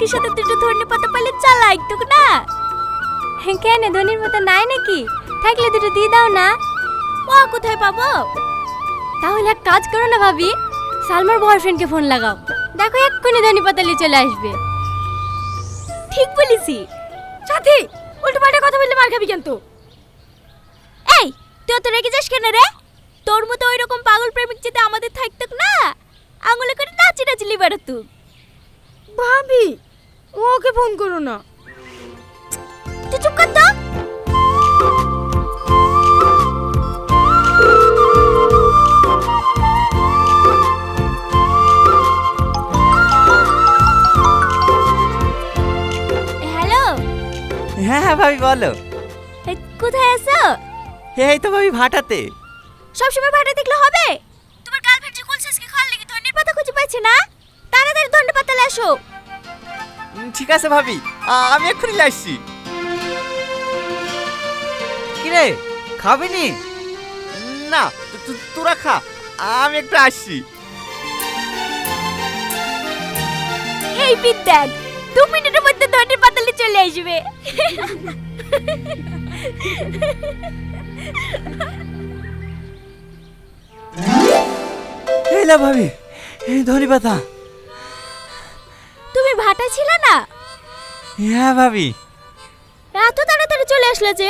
আজকের সাথে দুটো ধনে পাতা পাইলে চালাই তো না। কেন ধনির পাতা নাই নাকি? থাকলে দুটো দিয়ে দাও না। ও কোথায় পাবো? তাহলে এক কাজ করো না ভাবি, সালমার বয়ফ্রেন্ডকে ফোন লাগাও, দেখো এক্ষুনি ধনে পাতা নিয়ে চলে আসবে। ঠিক বলেছি। সাথী, উল্টো পাল্টা কথা বললে মার খাবি কিন্তু। এই তুই তো রেগে যাস কেন রে? তোর মতো ওই রকম পাগল প্রেমিক যদি আমাদের থাকতো না, আঙুলে করে নাচি নাচলি বেড়াতো। ভাবি, ওকে ফোন করো না। তুই চুপ কর তো। হ্যালো। হ্যাঁ হ্যাঁ ভাবি বলো। কোথায় আছো? এই তো ভাবি ভাটাতে। সবসময় ভাটা দেখলে হবে? তোমার গার্লফ্রেন্ড যে কুলসেসকে খাওয়ার লেগে ধনের পাতা খুঁজে পাচ্ছে না, তাড়াতাড়ি ধনের পাতা লাসো। ঠিক আছে ভাবি, আমি এক্ষুনি আসছি। কিরে খাবি নি? না তোরা খা, আমি একটু আসছি। এই বিদ্যান 2 মিনিটের মধ্যে ধনের পাতা নিয়ে চলে আসবে। এই না ভাবি, ধনী পাতা। তুমি ভাটা ছিল না? হ্যাঁ ভাবি। এত তাড়াতাড়ি চলে আসলে যে?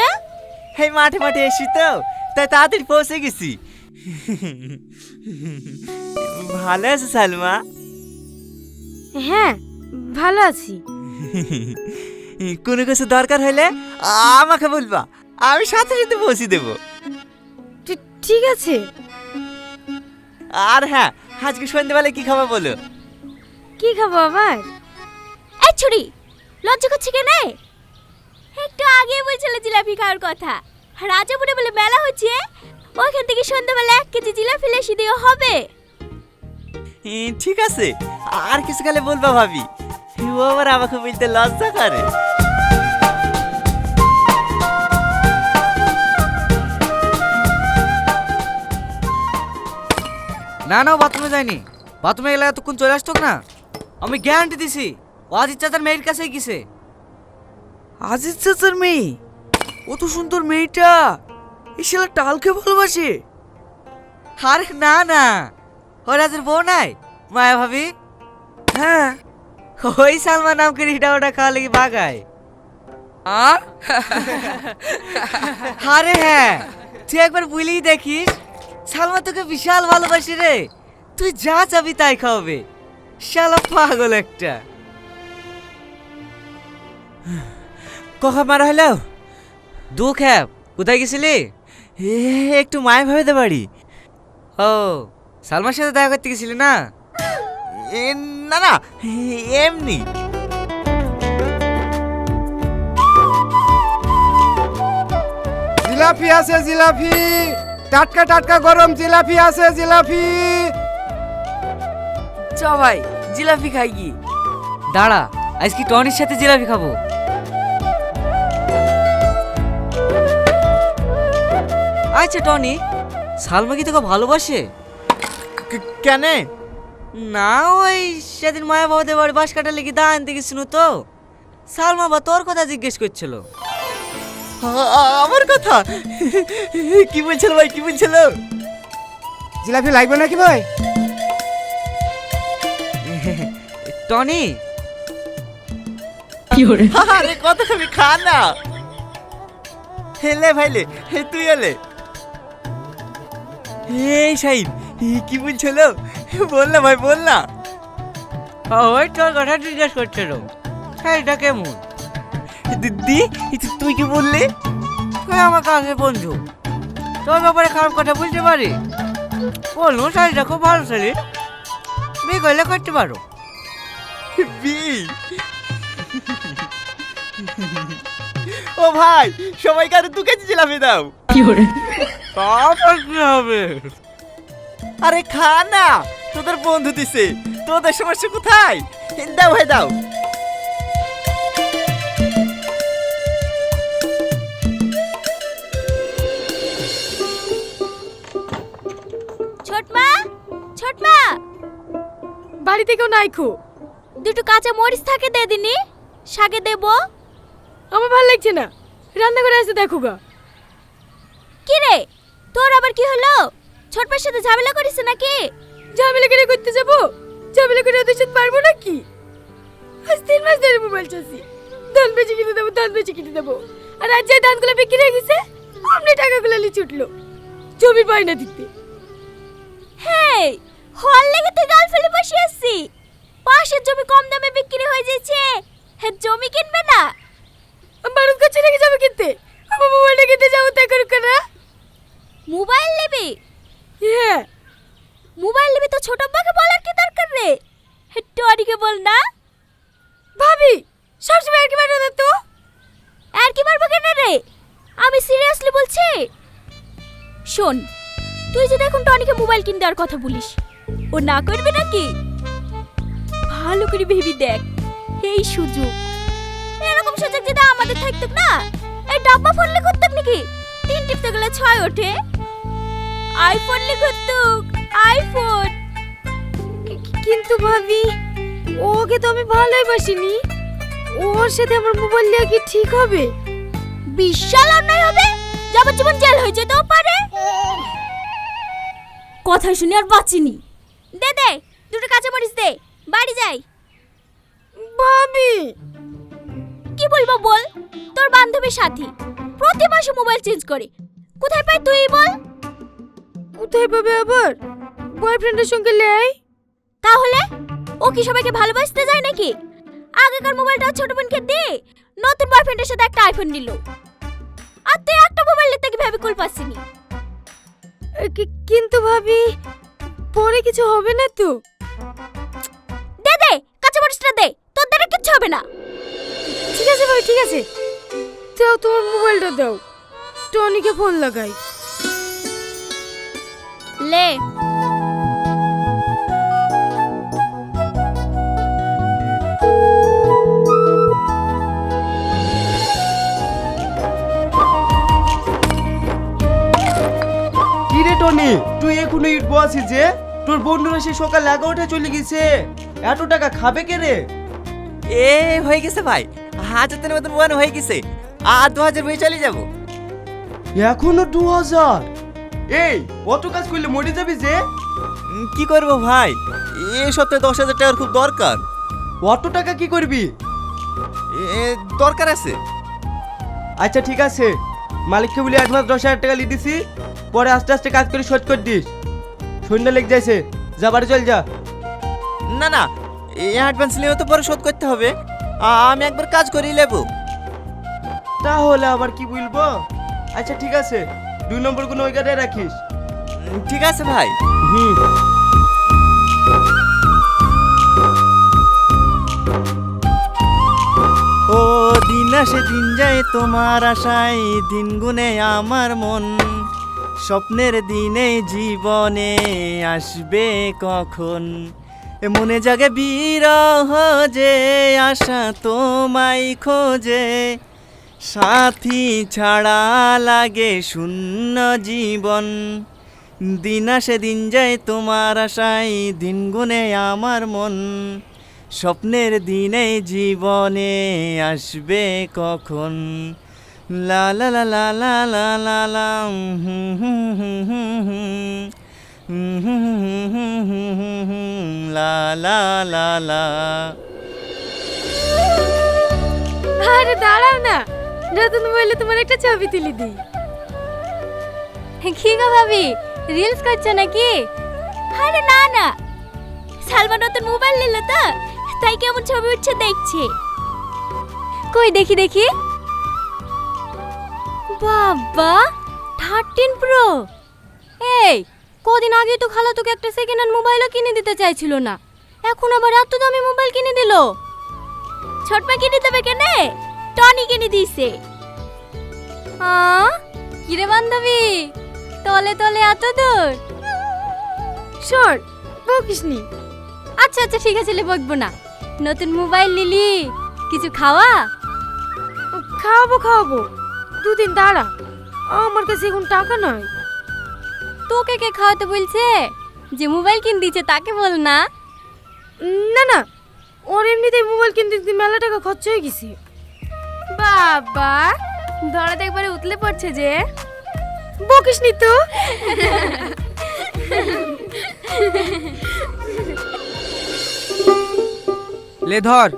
এই মাঠে মাঠে এসি তো, তাই তাড়াতাড়ি পৌঁছে গেছি। ভালো আছে সালমা? হ্যাঁ ভালো আছি। কোনো কিছু দরকার হলে আমাকে বলবা, আমি সাথে সাথে পৌঁছে দেব। ঠিক আছে। আর হ্যাঁ, আজকে সন্ধ্যেবেলায় কি খাবো বলো? কি খাবো আবার? এই ছুরি, লজ্জা করছে কেন? একটু আগে বলছিলে জিলাপি খাওয়ার কথা। রাজাপুরে বলে মেলা হচ্ছে, ওইখান থেকে সন্ধ্যাবেলা 1 কেজি জিলাপি লেসি দিয়ে হবে। ঠিক আছে, আর কিছু খালে বলবা ভাবি, ও আবার আমাকে বলতে লজ্জা করে। না না, ও বাথরুমে যায়নি। বাথরুমে গেলে এতক্ষণ চলে আসতো না। আমি গ্যারান্টি দিছি ও আজিজ চাচার মেয়ের কাছেই গেছে। আজিজ চাচার মেয়ে? কত সুন্দর মেয়েটা, এই শালা টালকে ভালোবাসে। আরে না না, ও রাজের বউ নাই মায়া ভাবি? হ্যাঁ। ওই সালমান নাম করে হিটা ওটা খাওয়া লেগে বাগায়। আরে হ্যাঁ, তুই একবার বুঝলেই দেখিস, সালমা তোকে বিশাল ভালোবাসে রে। তুই যা চাবি তাই খাওয়াবে, শালা পাগল একটা। কখন মারা হলো? দুঃখ হ্যাপ, কোথায় গেছিলি? একটু মায় ভাবে বাড়ি। ও, সালমার সাথে দেখা করতে গেছিলি না? না না, এমনি। জিলাপি আছে, জিলাপি টাটকা টাটকা গরম জিলাপি আছে, জিলাপি। চ ভাই, জিলাপি খাই কি? দাঁড়া, আজ কি টনির সাথে জিলাপি খাবো। আচ্ছা টনি, সালমা কি তোকে ভালোবাসে? কেন? না, ওই সেদিন মায়া বাবাদের বাড়ি বাস কাটার লেগে দা আনতে গেছিল তো, সালমা বা তোর কথা জিজ্ঞেস করছিল। আমার কথা? কি বলছিল ভাই, কি বলছিল? জিলাপি লাগবে নাকি ভাই? টনি, আরে কত খাবি, খা না। হেলে ভাইলে, তুই এলে। এই শাহিন, কি বলছিল? বল না ভাই, বল না। ওই তোর কথা জিজ্ঞেস করছিল, সেইটা কেমন? দিদি, তুই কি বললি? তুই আমার কাছে বন্ধু, তোর ব্যাপারে খারাপ কথা বলতে পারি? বলুন শাড়িটা খুব ভালো শাড়ি, বিয়ে করলে করতে পারো। ও ভাই, সবাইকে আরো 2 কেজি জিলাপি দাও। তারপর কি হবে? আরে খা না, তোদের বন্ধু দিছে, তোদের সমস্যা কোথায়? দাও ভাই দাও। ছোটমা, ছোটমা, বাড়িতে কেউ নাই খো। দুটো কাঁচা মরিচ থাকে দে দিনি, শাকে দেব। আমার ভালো লাগছে না, রান্না করে আসতে দেখো গা। কি রে, তোর আবার কি হলো? ছোটপার সাথে ঝামেলা করিস নাকি? ঝামেলা করে করতে যাবো? ঝামেলা করে ওদের সাথে পারবো নাকি? আজ 3 মাস ধরে মোবাইল চাচ্ছি, ধান বেচে কিনে দেবো, ধান বেচে কিনে দেবো। আর আজ যে ধানগুলো বিক্রি হয়ে গেছে, আপনি টাকাগুলো লিচে উঠলো জমি পাই না দিতে। হেই, হল লেগে তুই গাল ফেলে বসে আসছি। পাশের জমি কম দামে বিক্রি হয়ে যাচ্ছে, জমি কিনবে না? বারুদ কাছে রেখে যাবে কিনতে, আমার মোবাইলটা কিনতে যাবো তাই করুক না। মোবাইল নেবে? হ্যাঁ, মোবাইল নেবে তো ছোট আব্বাকে বলার কি দরকার রে? টনিকে বল না। ভাবি সবসময় আর কি মারো না তো। আর কি মারবো কেন রে? আমি সিরিয়াসলি বলছি। শোন, তুই যদি এখন টনিকে মোবাইল কিনে দেওয়ার কথা বলিস, ও না করবে নাকি? ভালো করে ভেবে দেখ, এই সুযোগ, এরকম সুযোগ যদি আমাদের থাকতো না, এই ডাব্বা ফোনলে করতাম নাকি? 3 টিপতে গেলে 6 ওঠে। আইফোন লে করতুক, আইফোন। কিন্তু ভাবি, ওকে তো আমি ভালোই বাসিনি, ওর সাথে আমার মোবাইল নিয়ে কি ঠিক হবে? বিশাল অন্যায় হবে, যাবজ্জীবন জেল হয়ে যেতেও পারে। কথা শুনে আর বাঁচিনি। দে দে, দুটো কাঁচা মরিচ দে, বাড়ি যাই। ভাবি কি বলবো বল? তোর বান্ধবীর সাথী প্রতি মাসে মোবাইল চেঞ্জ করে, কোথায় পাই তুই বল? কোথায় পাবে আবার? বয়ফ্রেন্ডের সঙ্গে লেই। তাহলে ও কি সবাইকে ভালোবাসতে যায় নাকি? আগেকার মোবাইলটা ছোট বোনকে দে, নতুন বয়ফ্রেন্ডের সাথে একটা আইফোন নিল, আর তুই একটা মোবাইল নিতে কি ভেবে কুল পাসিনি? কিন্তু ভাবি, পরে কিছু হবে না তো? দে দে, কাঁচা মরিচটা দে, তোর দ্বারা কিচ্ছু হবে না। ঠিক আছে ভাই, ঠিক আছে, দাও তোমার মোবাইলটা দাও, টনিকে ফোন লাগাই। লে। কি রে টনি, তুই এখনো ইটবো আছিস যে? তোর বন্ধুরা সেই সকাল 11টায় চলে গেছে, এত টাকা খাবে কে রে? এ হয়ে গেছে ভাই, 1000 মতন ওয়ান হয়ে গেছে, আর 2000 হয়ে চলে যাব। এখনো 2000? এই কত কাজ করলে মরে যাবি যে? কি করব ভাই, এই সপ্তাহে 10,000 টাকার খুব দরকার। অত টাকা কি করবি? দরকার আছে। আচ্ছা ঠিক আছে, মালিককে বলে অ্যাডভান্স 10,000 টাকা লিয়ে দিছি, পরে আস্তে আস্তে কাজ করে শোধ করে দিস। সন্ধ্যা লেগে যাইছে, যা বাড়ি চল যা। না না, এই অ্যাডভান্স নিয়েও তো পরে শোধ করতে হবে, আমি একবার কাজ করেই নেব। তাহলে আবার কি বলবো? আচ্ছা ঠিক আছে, 2 নম্বর কোনো ওই গাড়ি রাখিস। ঠিক আছে ভাই। হুম। ও দিন আসে দিন যায় তোমার আশায়, দিন গুনে আমার মন, স্বপ্নের দিনে জীবনে আসবে কখন? মনে জাগে বিরহ যে আশা তোমায় খোঁজে, সাথী ছাড়া লাগে শূন্য জীবন। দিন আসে দিন যায় তোমার আশায়, দিন গুনে আমার মন, স্বপ্নের দিনে জীবনে আসবে কখন? লা লা লা লা লা লা লা লা হুম হুম হুম হুম হুম হুম লা লা লা লা। আরে দাঁড়াও না, নতুন মোবাইলে তোমার একটা ছবি তুলে দিই। কি গো ভাবি, রিলস করছো নাকি? আরে না না, সালমা নতুন মোবাইল নিল তো, তাই কেমন ছবি উঠছে দেখছে। কই দেখি দেখি। বাবা, 13 প্রো। এই কদিন আগে তো খালা তোকে একটা সেকেন্ড হ্যান্ড মোবাইলও কিনে দিতে চাইছিল না, এখন আবার এত দামি মোবাইল কিনে দিল। ছোটপা কিনে দেবে কেনে? টনি কিনে দিয়েছে। কিরে বান্ধবী, তলে তলে এত দূর? শোন, বকিসনি। আচ্ছা আচ্ছা ঠিক আছে, বকবো না। নতুন মোবাইল নিলি, কিছু খাওয়া? খাওয়াবো খাওয়াবো, 2 দিন দাঁড়া, আমার কাছে এখন টাকা নাই। তোকে কে খাওয়াতে বলছে? যে মোবাইল কিনে দিয়েছে তাকে বল না। না না, ওর এমনিতেই মোবাইল কিনতে কিনতে মেলা টাকা খরচ হয়ে গেছে। বাবা ধরাতে একবারে উতলে পড়ছে যে। বকিস নি তো। লে ধর,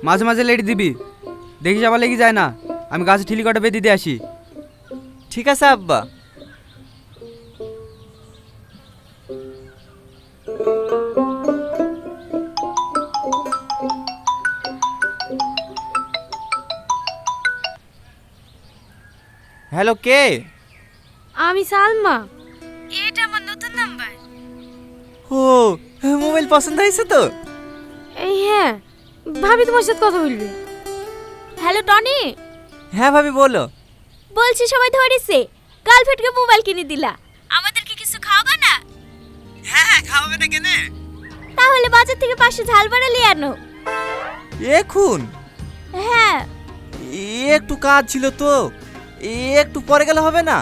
মাঝে মাঝে লেডি দিবি, দেখিস আবার লেগে যায় না। আমি গাছে ঠিলি কটা বেঁধে দিয়ে আসি। ঠিক আছে আব্বা। হ্যালো, কে? আমি সালমা, এটা আমার নতুন নাম্বার। ও, মোবাইল পছন্দ হয়েছে তো? এই হ্যাঁ, ভাবি তোমার সাথে কথা বলবে। হ্যালো টনি, হ্যাঁ ভাবি বলো। বলছি সবাই ধরেছে, গার্লফ্রেন্ডকে মোবাইল কিনে দিলা, আমাদেরকে কিছু খাওয়াবে না? হ্যাঁ হ্যাঁ, খাওয়াবে না কেন? তাহলে বাজার থেকে 500 ঝাল বাড়া নিয়ে আনো। এখন? হ্যাঁ। একটু কাজ ছিল তো, একটু পরে গেলে হবে না?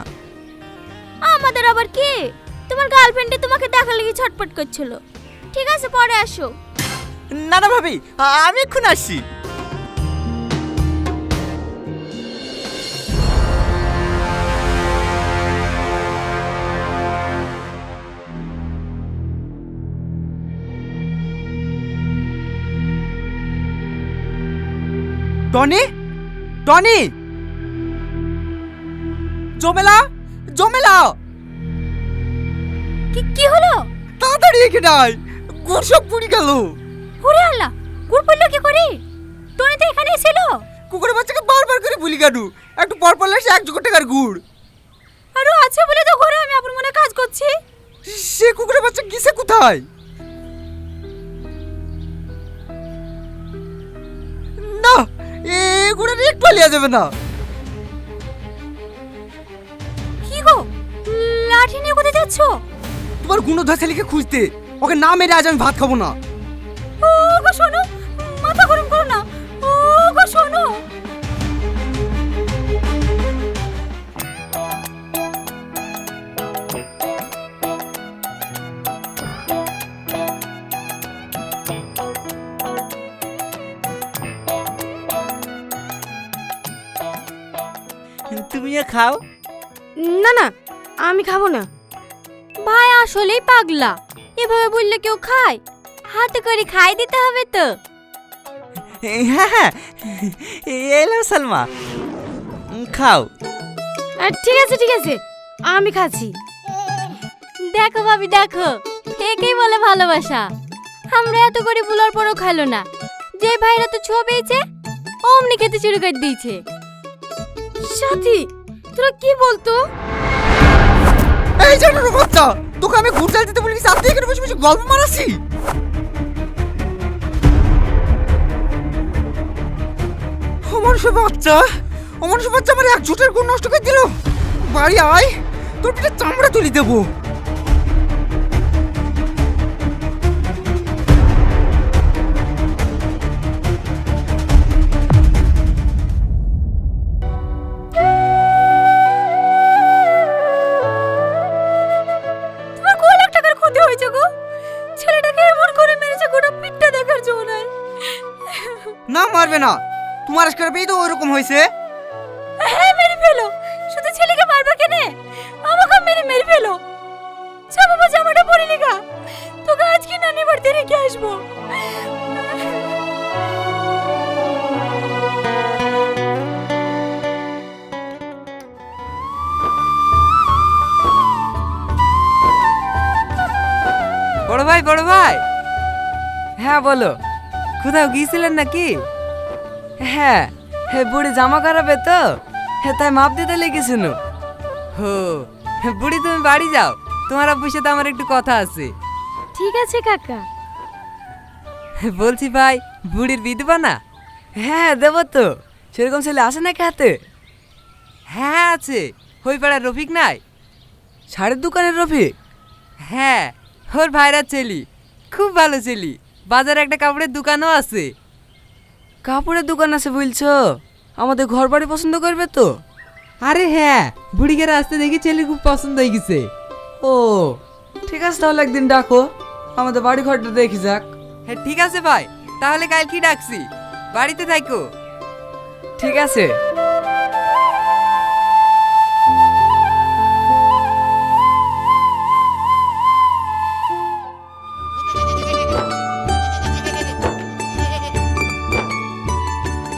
আমাদের আবার কি, তোমার গার্লফ্রেন্ডে তোমাকে দেখা লেগে ছটপট করছিল। ঠিক আছে পরে আসো। না না ভাবি, আমি এখন আসছি। টনি, টনি, জমেলা, জমেলা, কি হলো? তাড়াতাড়ি এখানে আয়, গুড় সব পুড়ি গেল। ওরে আল্লাহ, গুড় পড়লো কি করে? টনি তো এখানেই ছিল। কুকুরের বাচ্চাকে বারবার করে বলি কেন? একটু পর পর লাগছে 1 টাকার গুড়। আরে আছে বলে তো ঘরে আমি আপন মনে কাজ করছি। সে কুকুরের বাচ্চা গিয়েছে কোথায়? না, এগুলো একটু লিয়া যাবে না। কি গো, লাঠি নিয়ে কোথায় যাচ্ছ? তোমার গুণধর ছেলেকে খুঁজতে, ওকে না মেরে আজ আমি ভাত খাবো না। ও গো শোনো, মাথা গরম করো না। ও গো শোনো। তুমিও খাও। না না, আমি খাবো না। ভাই আসলেই পাগলা, এভাবে বললে কেউ খায়? হাতে করে খাই দিতে হবে তো। হ্যাঁ হ্যাঁ, এলো সালমা, খাও। ঠিক আছে ঠিক আছে, আমি খাচ্ছি। দেখো ভাবি দেখো, একেই বলে ভালোবাসা। আমরা এত করে বুলার পরও খাইলো না, যে ভাইরা তো ছোঁয়া পেয়েছে অমনি খেতে শুরু করে দিয়েছে। সাথী, তোরা কি বলতো? এই জানো বাচ্চা, তোকে আমি গুড় চাল দিতে বলি, সাথে এখানে বসে বসে গল্প মারাছি। অমানুষের বাচ্চা, অমানুষের বাচ্চা আমার 1 জোটের গুড় নষ্ট করে দিল। বাড়ি আয়, তোর পিঠে চামড়া তুলি দেবো। তোমার কয় লাখ টাকার ক্ষতি হয়েছে গো? ছেলেটাকে এমন করে মেরেছে গোটা পিঠটা দেখার জন্য নাই। না মারবে না, তোমার আজকের পেয়ে তো ওইরকম হয়েছে। হ্যাঁ মেরে ফেলো, শুধু ছেলেকে মারবা কেনে? আমাকে মেরে ফেলো। চা বাবা, জামাটা পরে নিগা, তোকে আজকে নানি বাড়িতে রেখে আসবো। বড় ভাই, বড় ভাই। হ্যাঁ বলো, কোথাও গিয়েছিলেন নাকি? হ্যাঁ হ্যাঁ, বুড়ি জামা খারাপে তো, হ্যাঁ তাই মাপ দিতে লেগেছিল। হো, বুড়ি তুমি বাড়ি যাও, তোমার আব্বুর সাথে আমার একটু কথা আছে। ঠিক আছে কাকা। বলছি ভাই, বুড়ির বিধবা না? হ্যাঁ দেবো তো, সেরকম ছেলে আসে নাকি হাতে? হ্যাঁ আছে, ওই পাড়ার রফিক নাই? শাড়ির দোকানের রফিক? হ্যাঁ, ওর ভাইরা ছেলি, খুব ভালো ছেলি। বাজারে একটা কাপড়ের দোকানও আছে। কাপড়ের দোকান আছে বলছো? আমাদের ঘর বাড়ি পছন্দ করবে তো? আরে হ্যাঁ, বুড়িকে রাস্তা দেখি ছেলে খুব পছন্দ হয়ে গেছে। ও ঠিক আছে, তাহলে একদিন ডাকো, আমাদের বাড়ি ঘরটা দেখি যাক। হ্যাঁ ঠিক আছে ভাই, তাহলে কাল কি ডাকছি বাড়িতে থাকো। ঠিক আছে।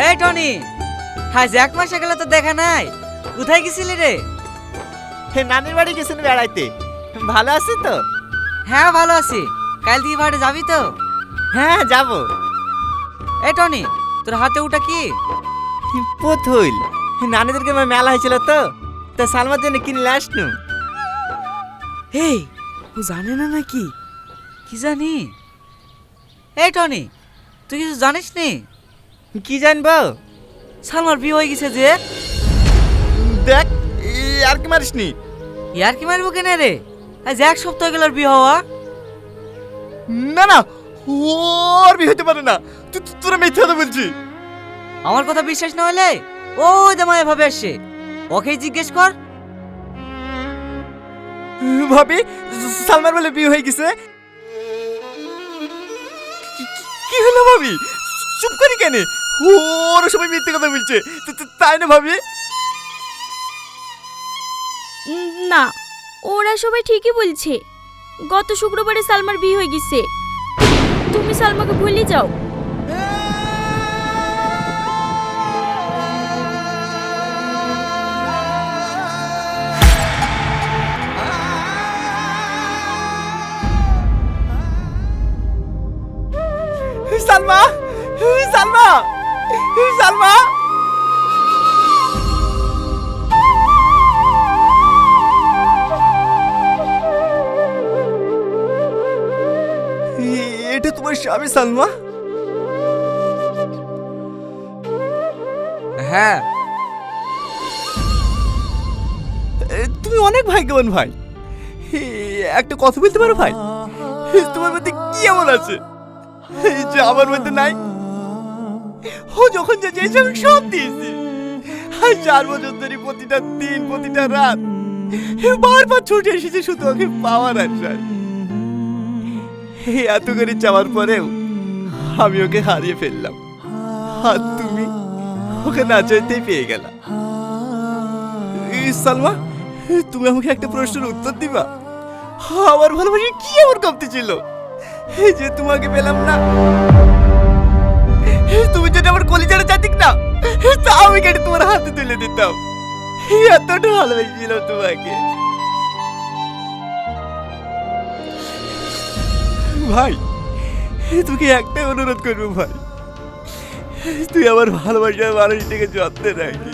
এই টনি, আজ 1 মাস গেল তো দেখা নাই, কোথায় গেছিলি রে? নানির বাড়ি গেছেন বেড়াইতে। ভালো আছিস তো? হ্যাঁ ভালো আছি। কাল থেকে বাড়ি যাবি তো? হ্যাঁ যাবো। এই টনি, তোর হাতে ওটা কি? পুতুল। নানিদেরকে মেলা হয়েছিল তো, তা সালমার জন্য কিনলে আসনু। এই ও জানে না নাকি? কি জানি? এই টনি, তুই কিছু জানিস নি? কি জানবো? সালমার বিয়ে হয়ে গেছে যে। দেখ আর কি মারিস নি। ইয়ার কি মারবো কেন রে? আজ 1 সপ্তাহ গেল ওর বিয়ে হওয়া। না না, ওর বিয়ে হতে পারে না। তোরা মিথ্যা কথা বলছি। আমার কথা বিশ্বাস না হলে ও জামাই ভাবে আসছে, ওকে জিজ্ঞেস কর। ভাবি সালমার বলে বিয়ে হয়ে গেছে। কি হলো ভাবি? চুপ করি কেন? ওর সবাই মিথ্যে কথা বলছে, তাই না ভাবি? না, ওরা সবাই ঠিকই বলছে। গত শুক্রবারে সালমার বিয়ে হয়ে গেছে। তুমি সালমাকে ভুলে যাও। সালমা, সালমা, সালমা। এটা তোমার স্বামী সালমা? হ্যাঁ। তুমি অনেক ভাগ্যবান ভাই। একটা কথা বলতে পারো ভাই? তোমার মধ্যে কি এমন আছে যে আমার মধ্যে নাই? ও যখন যে চেয়েছে আমি সব দিয়েছি। 4 বছর ধরে প্রতিটা দিন প্রতিটা রাত বারবার ছুটে এসেছে শুধু ওকে পাওয়ার আশায়। এত করে চাওয়ার পরেও আমি ওকে হারিয়ে ফেললাম, আর তুমি ওকে না চাইতেই পেয়ে গেলা। সালমা, তুমি আমাকে একটা প্রশ্নের উত্তর দিবা? আমার ভালোবাসা কি এমন কমতি ছিল যে তোমাকে পেলাম না? তুমি যদি আমার কলিজাটা চাইতিক না, তা আমি কেটে তোমার হাতে তুলে দিতাম। এতটা ভালোবেসেছিলাম তোমাকে ভাই। তোকে একটাই অনুরোধ করবো ভাই, তুই আমার ভালোবাসার মানুষটাকে যত্নে রাখি।